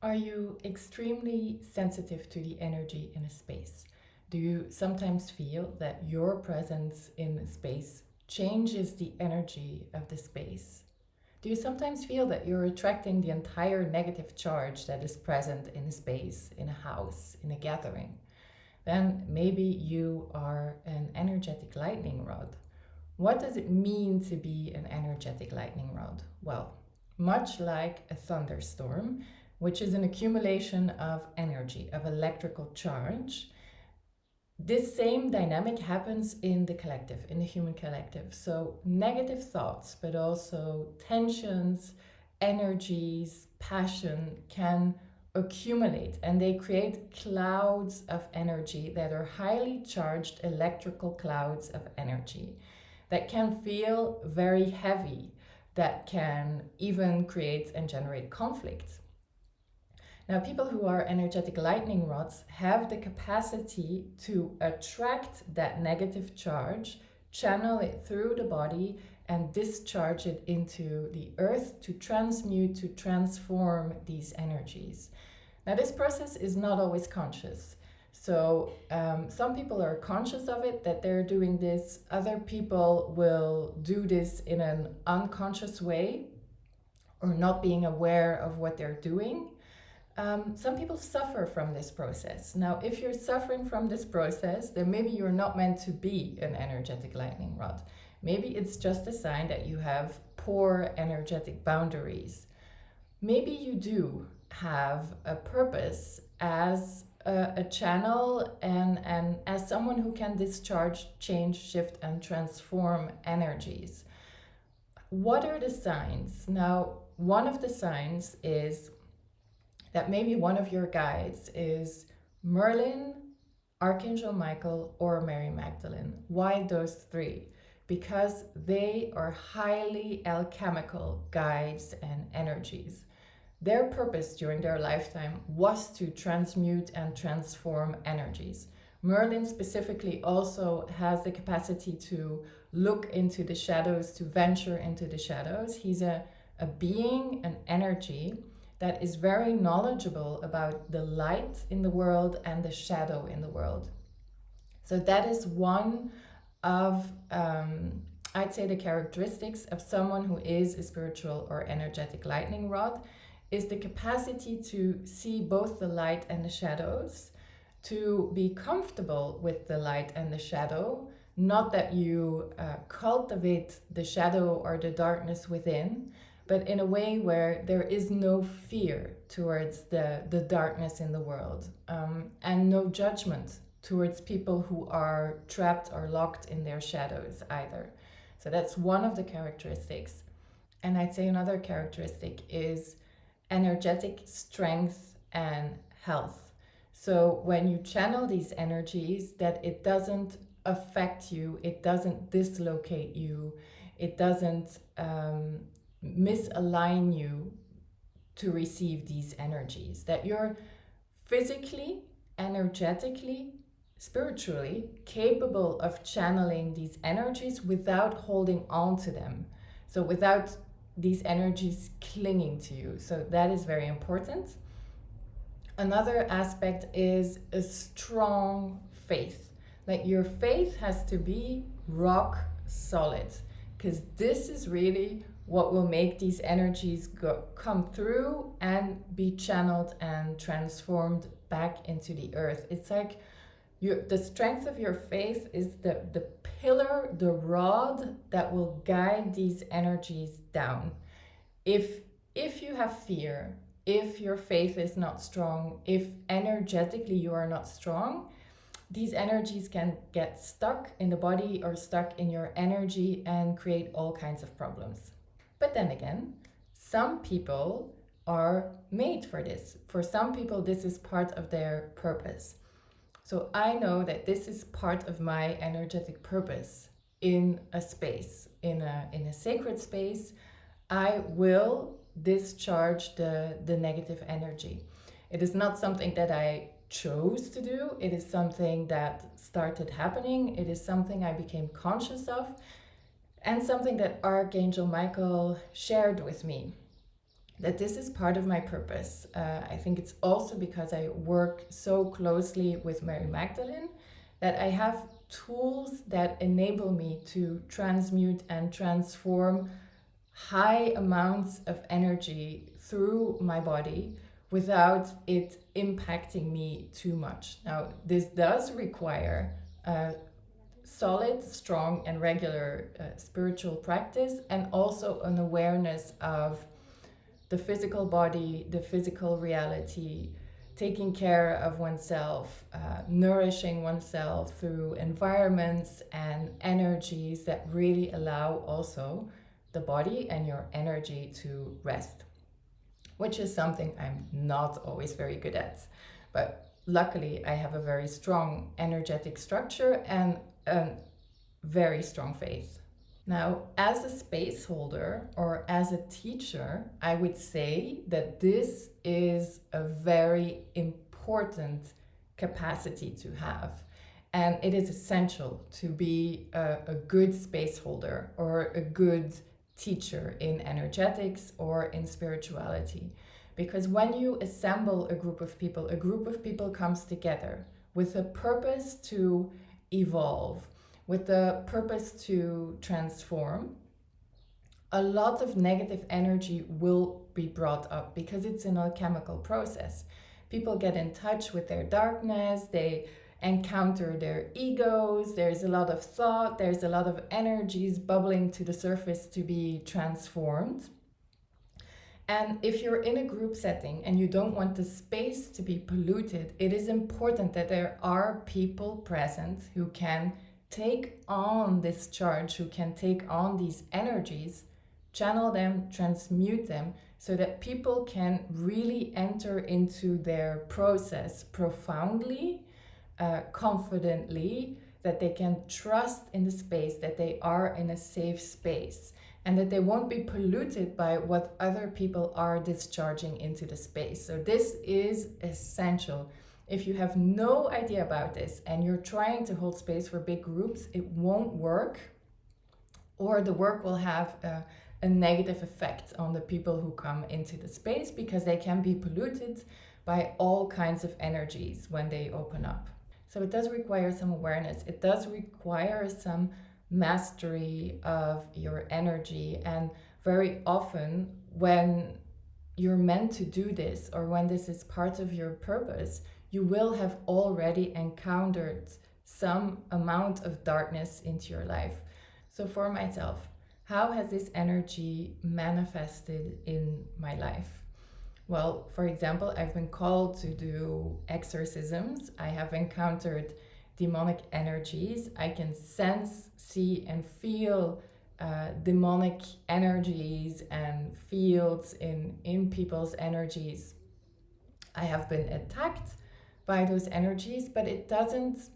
Are you extremely sensitive to the energy in a space? Do you sometimes feel that your presence in a space changes the energy of the space? Do you sometimes feel that you're attracting the entire negative charge that is present in a space, in a house, in a gathering? Then maybe you are an energetic lightning rod. What does it mean to be an energetic lightning rod? Well, much like a thunderstorm, which is an accumulation of energy, of electrical charge, this same dynamic happens in the collective, in the human collective. So negative thoughts, but also tensions, energies, passion can accumulate, and they create clouds of energy that are highly charged electrical clouds of energy that can feel very heavy, that can even create and generate conflict. Now, people who are energetic lightning rods have the capacity to attract that negative charge, channel it through the body, and discharge it into the earth to transmute, to transform these energies. Now, this process is not always conscious. So some people are conscious of it, that they're doing this. Other people will do this in an unconscious way or not being aware of what they're doing. Some people suffer from this process. Now, if you're suffering from this process, then maybe you're not meant to be an energetic lightning rod. Maybe it's just a sign that you have poor energetic boundaries. Maybe you do have a purpose as a channel and as someone who can discharge, change, shift, and transform energies. What are the signs? Now, one of the signs is that maybe one of your guides is Merlin, Archangel Michael, or Mary Magdalene. Why those three? Because they are highly alchemical guides and energies. Their purpose during their lifetime was to transmute and transform energies. Merlin specifically also has the capacity to look into the shadows, to venture into the shadows. He's a being, an energy that is very knowledgeable about the light in the world and the shadow in the world. So that is one of, I'd say, the characteristics of someone who is a spiritual or energetic lightning rod, is the capacity to see both the light and the shadows, to be comfortable with the light and the shadow, not that you cultivate the shadow or the darkness within, but in a way where there is no fear towards the darkness in the world, and no judgment towards people who are trapped or locked in their shadows either. So that's one of the characteristics. And I'd say another characteristic is energetic strength and health. So when you channel these energies, that it doesn't affect you, it doesn't dislocate you, it doesn't misalign you to receive these energies, that you're physically, energetically, spiritually capable of channeling these energies without holding on to them. So without these energies clinging to you. So that is very important. Another aspect is a strong faith. Like your faith has to be rock solid, because this is really what will make these energies come through and be channeled and transformed back into the earth. It's like the strength of your faith is the pillar, the rod that will guide these energies down. If you have fear, if your faith is not strong, if energetically you are not strong, these energies can get stuck in the body or stuck in your energy and create all kinds of problems. But then again, some people are made for this. For some people, this is part of their purpose. So I know that this is part of my energetic purpose in a space, in a sacred space. I will discharge the negative energy. It is not something that I chose to do. It is something that started happening. It is something I became conscious of, and something that Archangel Michael shared with me. that this is part of my purpose. I think it's also because I work so closely with Mary Magdalene that I have tools that enable me to transmute and transform high amounts of energy through my body without it impacting me too much. Now, this does require a solid, strong, and regular spiritual practice, and also an awareness of the physical body, the physical reality, taking care of oneself, nourishing oneself through environments and energies that really allow also the body and your energy to rest, which is something I'm not always very good at. But luckily, I have a very strong energetic structure and a very strong faith. Now, as a space holder or as a teacher, I would say that this is a very important capacity to have. And it is essential to be a good space holder or a good teacher in energetics or in spirituality. Because when you assemble a group of people comes together with a purpose to evolve, with the purpose to transform. A lot of negative energy will be brought up because it's an alchemical process. People get in touch with their darkness, they encounter their egos, there's a lot of thought, there's a lot of energies bubbling to the surface to be transformed. And if you're in a group setting and you don't want the space to be polluted, it is important that there are people present who can take on this charge, who can take on these energies, channel them, transmute them, so that people can really enter into their process profoundly, confidently, that they can trust in the space, that they are in a safe space, and that they won't be polluted by what other people are discharging into the space. So this is essential. If you have no idea about this and you're trying to hold space for big groups, it won't work, or the work will have a negative effect on the people who come into the space because they can be polluted by all kinds of energies when they open up. So it does require some awareness. It does require some mastery of your energy. And very often when you're meant to do this, or when this is part of your purpose, you will have already encountered some amount of darkness into your life. So for myself, how has this energy manifested in my life? Well, for example, I've been called to do exorcisms. I have encountered demonic energies. I can sense, see, and feel demonic energies and fields in people's energies. I have been attacked by those energies, but it doesn't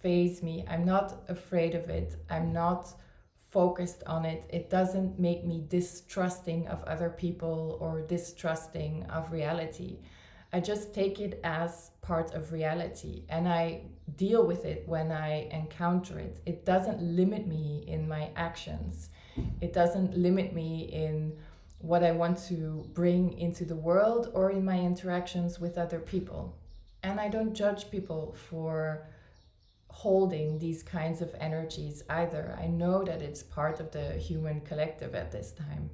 faze me. I'm not afraid of it. I'm not focused on it. It doesn't make me distrusting of other people or distrusting of reality. I just take it as part of reality and I deal with it when I encounter it. It doesn't limit me in my actions. It doesn't limit me in what I want to bring into the world or in my interactions with other people. And I don't judge people for holding these kinds of energies either. I know that it's part of the human collective at this time.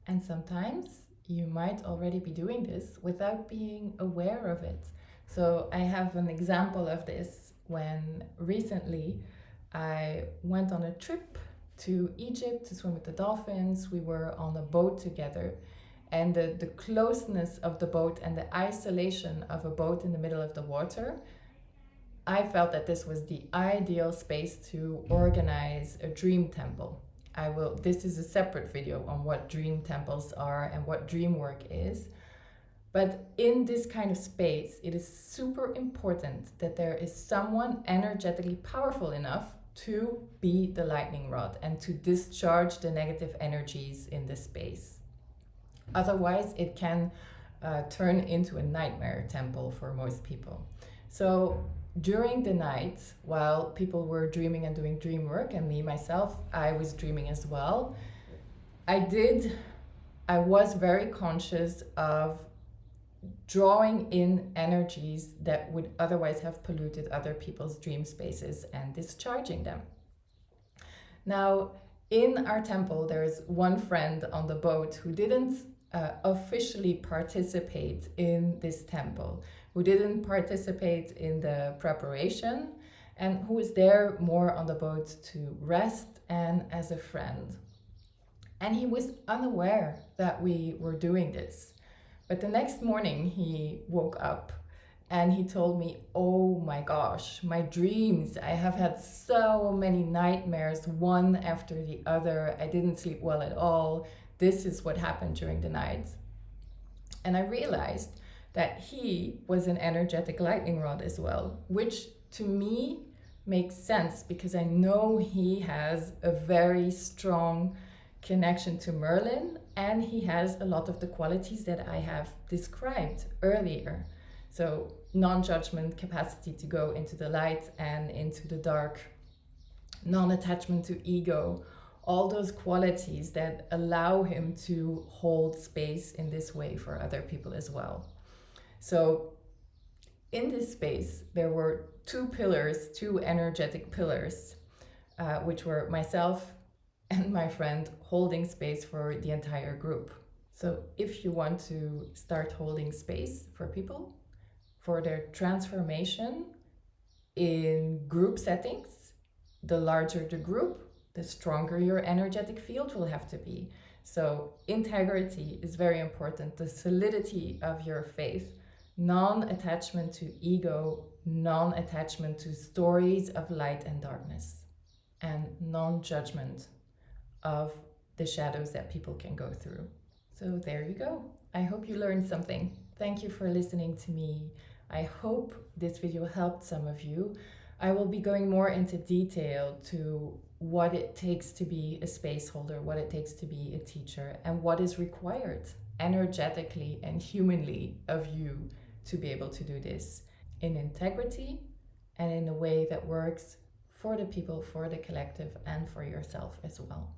And sometimes you might already be doing this without being aware of it. So I have an example of this when recently I went on a trip to Egypt to swim with the dolphins. We were on a boat together, and the closeness of the boat and the isolation of a boat in the middle of the water, I felt that this was the ideal space to organize a dream temple. This is a separate video on what dream temples are and what dream work is. But in this kind of space, it is super important that there is someone energetically powerful enough to be the lightning rod and to discharge the negative energies in this space. Otherwise, it can turn into a nightmare temple for most people. So during the night, while people were dreaming and doing dream work, and me myself, I was dreaming as well, I I was very conscious of drawing in energies that would otherwise have polluted other people's dream spaces and discharging them. Now, in our temple, there's one friend on the boat who didn't officially participate in this temple, who didn't participate in the preparation, and who was there more on the boat to rest and as a friend. And he was unaware that we were doing this. But the next morning he woke up and he told me, oh my gosh, my dreams. I have had so many nightmares, one after the other. I didn't sleep well at all. This is what happened during the night. And I realized that he was an energetic lightning rod as well, which to me makes sense because I know he has a very strong connection to Merlin, and he has a lot of the qualities that I have described earlier. So non-judgment, capacity to go into the light and into the dark, non-attachment to ego, all those qualities that allow him to hold space in this way for other people as well. So in this space, there were two energetic pillars, which were myself and my friend holding space for the entire group. So if you want to start holding space for people, for their transformation in group settings, the larger the group, the stronger your energetic field will have to be. So integrity is very important, the solidity of your faith, non-attachment to ego, non-attachment to stories of light and darkness, and non-judgment of the shadows that people can go through. So there you go. I hope you learned something. Thank you for listening to me. I hope this video helped some of you. I will be going more into detail to what it takes to be a space holder, what it takes to be a teacher, and what is required energetically and humanly of you to be able to do this in integrity and in a way that works for the people, for the collective, and for yourself as well.